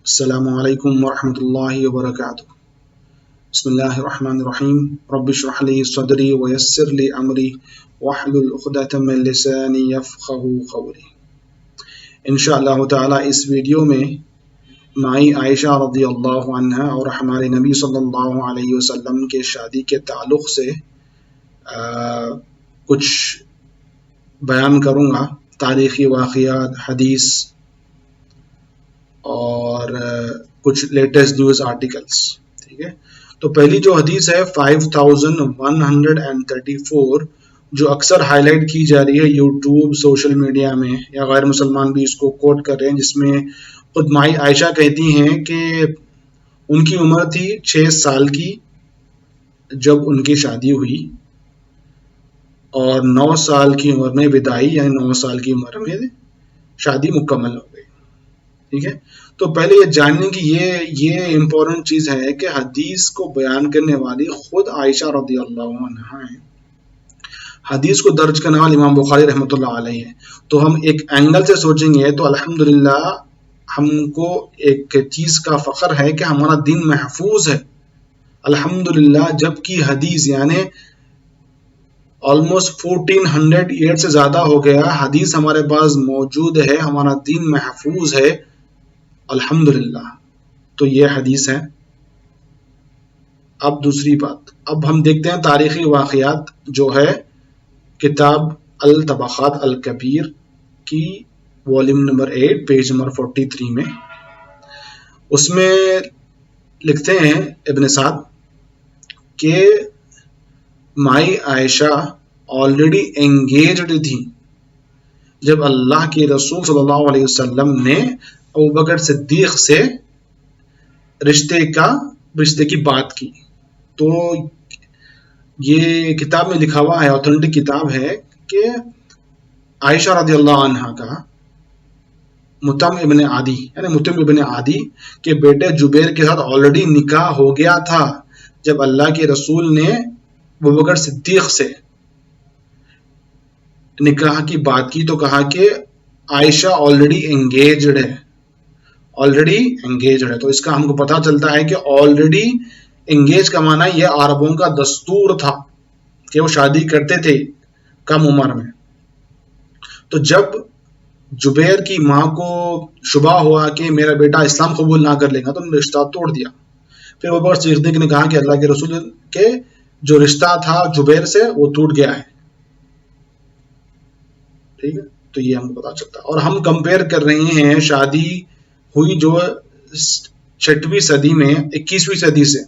السلام علیکم ورحمۃ اللہ وبرکاتہ۔ بسم اللہ الرحمن الرحیم۔ رب اشرح لی صدری ویسر لی امری واحلل عقدۃ من لسانی یفقہوا قولی۔ انشاءاللہ تعالی اس ویڈیو میں مائی عائشہ رضی اللہ عنہا اور ہمارے نبی صلی اللہ علیہ وسلم کے شادی کے تعلق سے کچھ بیان کروں گا، تاریخی واقعات، حدیث اور کچھ لیٹسٹ نیوز آرٹیکلس۔ ٹھیک ہے، تو پہلی جو حدیث ہے 5134 جو اکثر ہائی لائٹ کی جا رہی ہے یوٹیوب، سوشل میڈیا میں، یا غیر مسلمان بھی اس کو کوٹ کر رہے ہیں، جس میں خود مائی عائشہ کہتی ہیں کہ ان کی عمر تھی 6 سال کی جب ان کی شادی ہوئی، اور 9 سال کی عمر میں بدائی، یعنی 9 سال کی عمر میں شادی مکمل ہو گئی۔ ٹھیک ہے، تو پہلے یہ جاننے کی یہ امپورٹنٹ چیز ہے کہ حدیث کو بیان کرنے والی خود عائشہ رضی اللہ عنہا ہیں، حدیث کو درج کرنے والا امام بخاری رحمۃ اللہ علیہ ہے۔ تو ہم ایک اینگل سے سوچیں گے تو الحمدللہ ہم کو ایک چیز کا فخر ہے کہ ہمارا دین محفوظ ہے الحمدللہ، جبکہ حدیث یعنی آلموسٹ 1400 ایئر سے زیادہ ہو گیا حدیث ہمارے پاس موجود ہے، ہمارا دین محفوظ ہے الحمدللہ۔ تو یہ حدیث ہے۔ اب دوسری بات، اب ہم دیکھتے ہیں تاریخی واقعات جو ہے کتاب الطبقات الکبیر کی والیوم نمبر 8 پیج نمبر 43 میں۔ اس میں لکھتے ہیں ابن سعد کہ مائی عائشہ آلریڈی انگیجڈ تھی جب اللہ کے رسول صلی اللہ علیہ وسلم نے ابوبکر صدیق سے رشتے کی بات کی۔ تو یہ کتاب میں لکھا ہوا ہے، اوتھینٹک کتاب ہے، کہ عائشہ رضی اللہ عنہا کا متم ابن عادی کے بیٹے جبیر کے ساتھ آلریڈی نکاح ہو گیا تھا جب اللہ کے رسول نے ابوبکر صدیق سے نکاح کی بات کی، تو کہا کہ عائشہ آلریڈی انگیجڈ ہے۔ تو اس کا ہم کو پتہ چلتا ہے کہ آلریڈی انگیج کا معنی یہ عربوں کا دستور تھا کہ وہ شادی کرتے تھے کم عمر میں۔ تو جب جبیر کی ماں کو شبہ ہوا کہ میرا بیٹا اسلام قبول نہ کر لے گا، تو انہوں نے رشتہ توڑ دیا۔ پھر ابوبکر صدیق نے کہا کہ اللہ کے رسول کے جو رشتہ تھا جبیر سے وہ ٹوٹ گیا ہے۔ ٹھیک ہے، تو یہ ہم کو پتہ چلتا ہے۔ اور ہم کمپیئر کر رہے ہیں شادی ہوئی جو 6ویں صدی میں 21ویں صدی سے،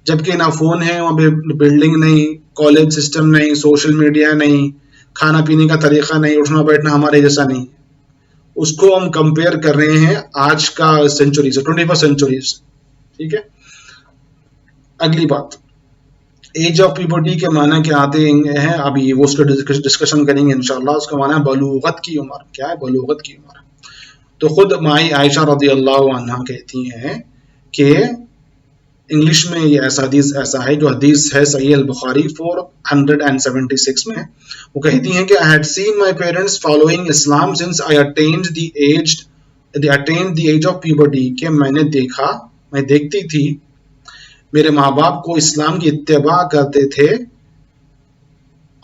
جبکہ نہ فون ہے وہاں پہ، بلڈنگ نہیں، کالج سسٹم نہیں، سوشل میڈیا نہیں، کھانا پینے کا طریقہ نہیں، اٹھنا بیٹھنا ہمارے جیسا نہیں۔ اس کو ہم کمپیئر کر رہے ہیں آج کا سینچری سے، 21 سینچری سے۔ ٹھیک ہے، اگلی بات، ایج آف پیوبرٹی کے معنی کیا آتے ہیں، ابھی وہ اس کو ڈسکشن کریں گے انشاءاللہ۔ اس کا معنی ہے بلوغت کی عمر۔ کیا ہے؟ بلوغت کی عمر۔ تو خود مائی عائشہ رضی اللہ عنہا کہتی ہیں کہ انگلش میں یہ ایسا ہے جو حدیث ہے صحیح البخاری 476 میں، وہ کہتی ہیں کہ I had seen my parents following Islam since I attained the age of puberty، کہ میں دیکھتی تھی میرے ماں باپ کو اسلام کی اتباع کرتے تھے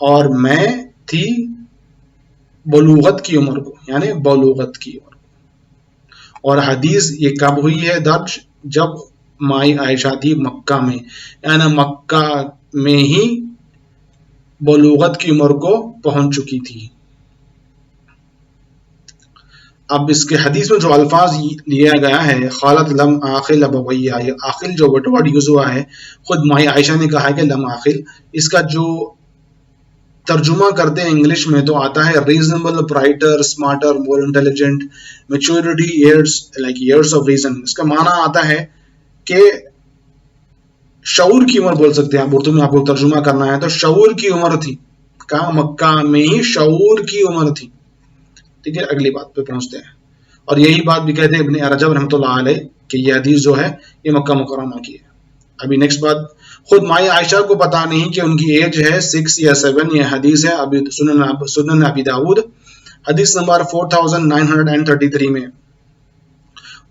اور میں تھی بلوغت کی عمر کو، یعنی بلوغت کی عمر۔ اور حدیث یہ کب ہوئی ہے درج؟ جب مائی عائشہ تھی مکہ میں، یعنی مکہ میں ہی بلوغت کی عمر کو پہنچ چکی تھی۔ اب اس کے حدیث میں جو الفاظ لیا گیا ہے، خالت لم آخل ابویہ، یہ آخل جو ورڈ یوز ہوا ہے، خود مائی عائشہ نے کہا ہے کہ لم آخل۔ اس کا جو ترجمہ کرتے ہیں انگلش میں تو آتا ہے reasonable, brighter, smarter, more intelligent, maturity, years of reason. اس کا معنی آتا ہے کہ شعور کی عمر بول سکتے ہیں آپ، اردو میں آپ کو ترجمہ کرنا ہے تو شعور کی عمر تھی، کہاں؟ مکہ میں ہی شعور کی عمر تھی۔ ٹھیک ہے، اگلی بات پہ پہنچتے ہیں، اور یہی بات بھی کہتے ہیں ابن رجب رحمۃ اللہ علیہ کہ یہ حدیث جو ہے یہ مکہ مکرمہ کی ہے۔ ابھی نیکسٹ بات، خود مائی عائشہ کو پتا نہیں کہ ان کی ایج ہے 6 یا 7، یہ حدیث ہے ابھی سنن ابی داؤد حدیث نمبر 4933 میں۔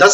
10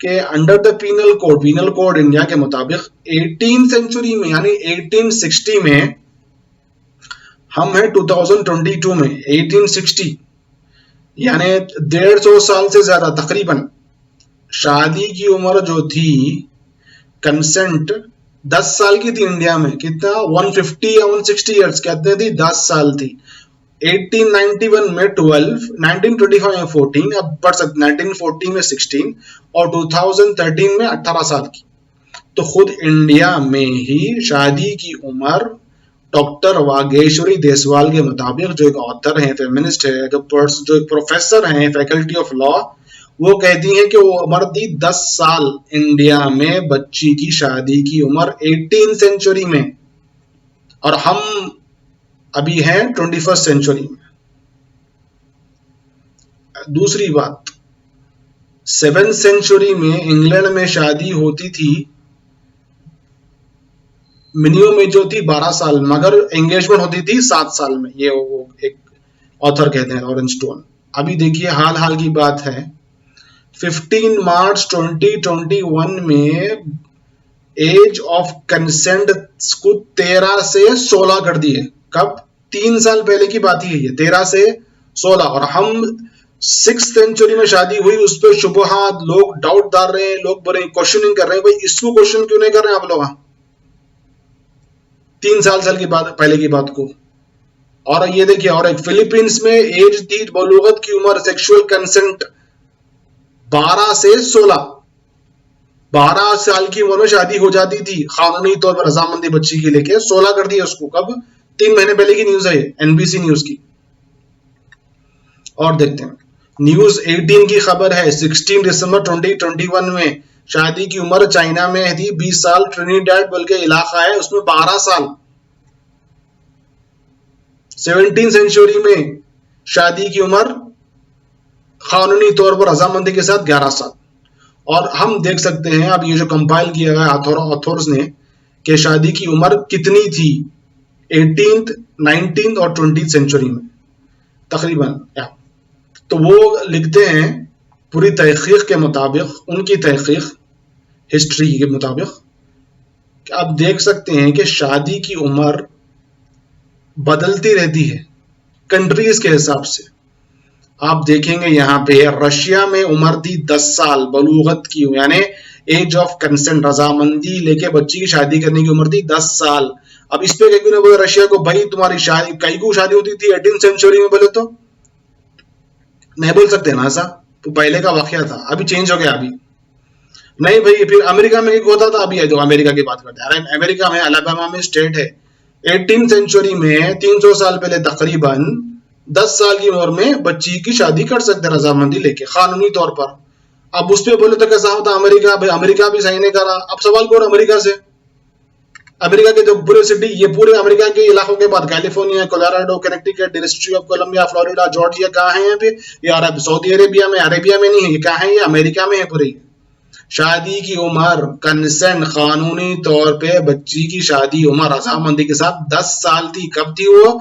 کہ under the penal code India کے مطابق 18 سینچری میں یعنی 1860 میں ہم ہیں 2022 میں 1860 یعنی 150 سال سے زیادہ تقریباً شادی کی عمر جو تھی کنسنٹ 10 سال کی تھی انڈیا میں. کتنا 150 یا 160 ایئرس کہتے تھی 10 سال تھی. 1891 میں 12, 1925 میں 14, اب پڑھ سکتے 1940 میں 16 اور 2013 میں 18 سال کی. تو خود انڈیا میں ہی شادی کی عمر ڈاکٹر واگیشوری دیسوال کے مطابق جو ایک آتھر ہیں فیمنسٹ ہے جو ایک پروفیسر ہیں فیکلٹی آف لا وہ کہتی ہیں کہ وہ عمر تھی 10 سال انڈیا میں بچی کی شادی کی عمر 18 سینچری میں اور ہم ابھی ہیں 21 سینچری میں. دوسری بات 7 سینچری میں انگلینڈ میں شادی ہوتی تھی منیمم ایج جو تھی 12 سال مگر انگیجمنٹ ہوتی تھی 7 سال میں. یہ وہ ایک آتھر کہتے ہیں لارنس سٹون. ابھی دیکھیے حال کی بات ہے 15 مارچ 2021 میں ایج آف کنسنٹ کو 13 سے 16 کر دی ہے. کب 3 سال پہلے کی بات ہی ہے یہ 13 سے 16 اور ہم 6 سینچری میں شادی ہوئی اس پہ شبہات لوگ ڈاؤٹ ڈال رہے ہیں لوگ بڑے کوشچننگ کر رہے ہیں بھائی اس کو کوشچن کیوں نہیں کر رہے ہیں آپ لوگ 3 سال کی بات پہلے کی بات کو. اور یہ دیکھیے اور ایک فلیپینس میں ایج تھی بلوغت کی عمر سیکشول کنسنٹ 12 سے 16 12 سال کی عمر میں شادی ہو جاتی تھی قانونی طور پر رضامندی بچی کی لے کے 16 کر دیا اس کو. کب 3 مہینے پہلے کی نیوز ہے NBC نیوز کی. اور دیکھتے ہیں نیوز 18 کی خبر ہے 16 دسمبر 2021 میں شادی کی عمر چائنا میں تھی 20 سال ٹرینیڈاڈ بلکہ علاقہ ہے اس میں 12 سال. 17 سینچری میں شادی کی عمر قانونی طور پر رضامندی کے ساتھ 11 سال. اور ہم دیکھ سکتے ہیں اب یہ جو کمپائل کیا گیا آتھورز نے کہ شادی کی عمر کتنی تھی 18th 19th اور 20th سینچری میں تقریباً. تو وہ لکھتے ہیں پوری تحقیق کے مطابق ان کی تحقیق ہسٹری کے مطابق کہ آپ دیکھ سکتے ہیں کہ شادی کی عمر بدلتی رہتی ہے کنٹریز کے حساب سے. آپ دیکھیں گے یہاں پہ رشیا میں عمر تھی 10 سال بلوغت کی یعنی ایج آف کنسنٹ رضامندی لے کے بچی کی شادی کرنے کی عمر تھی 10 سال. اب اس پہ کہیں نے بولا رشیا کو بھائی تمہاری شادی کئی کو شادی ہوتی تھی 18 سینچری میں بولے تو نہیں بول سکتے نا ایسا تو پہلے کا واقعہ تھا ابھی چینج ہو گیا. ابھی نہیں بھائی پھر امریکہ میں ہوتا تھا ابھی جو امریکہ کی بات کرتے ہیں امریکہ میں الاباما میں اسٹیٹ ہے 18 سینچری میں 300 سال پہلے تقریباً 10 سال کی عمر میں بچی کی شادی کر سکتے رضامندی لے کے قانونی طور پر. اب اس پہ بولے تو کیسا ہوتا امریکہ بھائی امریکہ بھی صحیح نہیں کرا. اب سوال کرو امریکہ سے امریکہ کے جو پورے سٹی یہ پورے امریکہ کے علاقوں کے بعد California Colorado Connecticut district of Columbia Florida Georgia کہاں ہیں یہاں پہ یہ عرب سعودی عربیہ میں نہیں ہے یہ کہاں ہے یہ امریکہ میں ہے پوری. شادی کی عمر کنسنٹ قانونی طور پہ بچی کی شادی عمر رضامندی کے ساتھ 10 سال تھی. کب تھی وہ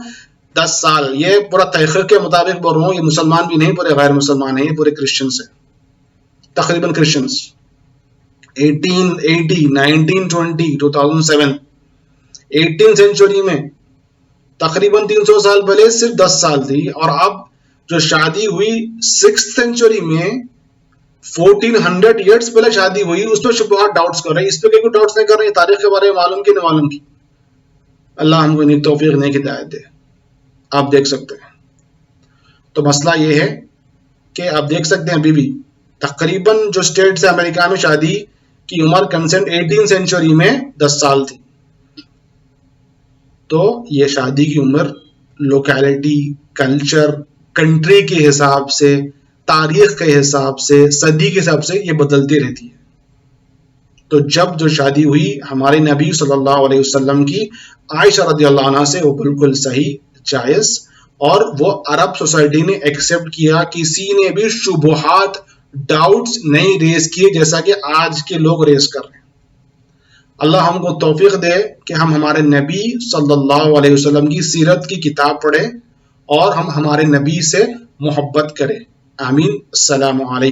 10 سال. یہ پورا تحقیق کے مطابق بول رہا ہوں یہ مسلمان بھی نہیں پورے غیر مسلمان ہیں یہ پورے کرسچنس ہیں تقریباً کرسچنس. 1880 1920 2007 18 سینچری میں تقریباً 300 سال پہلے صرف 10 سال تھی. اور اب جو شادی ہوئی 6 سینچری میں 1400 ایئرس پہلے شادی ہوئی اس پہ شبہات ڈاؤٹس کر رہے ہیں. اس پہ کوئی ڈاؤٹس نہیں کر رہے ہیں تاریخ کے بارے میں معلوم کی نہیں معلوم کی. اللہ ہم کو نہیں توفیق نہیں ہدایت دے. آپ دیکھ سکتے ہیں تو مسئلہ یہ ہے کہ آپ دیکھ سکتے ہیں ابھی بھی تقریباً جو اسٹیٹ سے امریکہ میں شادی کی عمر کنسنٹ 18 سینچری میں 10 سال تھی. تو یہ شادی کی عمر لوکیلٹی کلچر کنٹری کے حساب سے تاریخ کے حساب سے صدی کے حساب سے یہ بدلتی رہتی ہے. تو جب جو شادی ہوئی ہمارے نبی صلی اللہ علیہ وسلم کی عائشہ رضی اللہ عنہ سے وہ بالکل صحیح جائز اور وہ عرب سوسائٹی نے ایکسپٹ کیا. کسی نے بھی شبہات ڈاؤٹس نہیں ریز کیے جیسا کہ آج کے لوگ ریز کر رہے ہیں. اللہ ہم کو توفیق دے کہ ہم ہمارے نبی صلی اللہ علیہ وسلم کی سیرت کی کتاب پڑھیں اور ہم ہمارے نبی سے محبت کریں. آمین. السلام علیکم.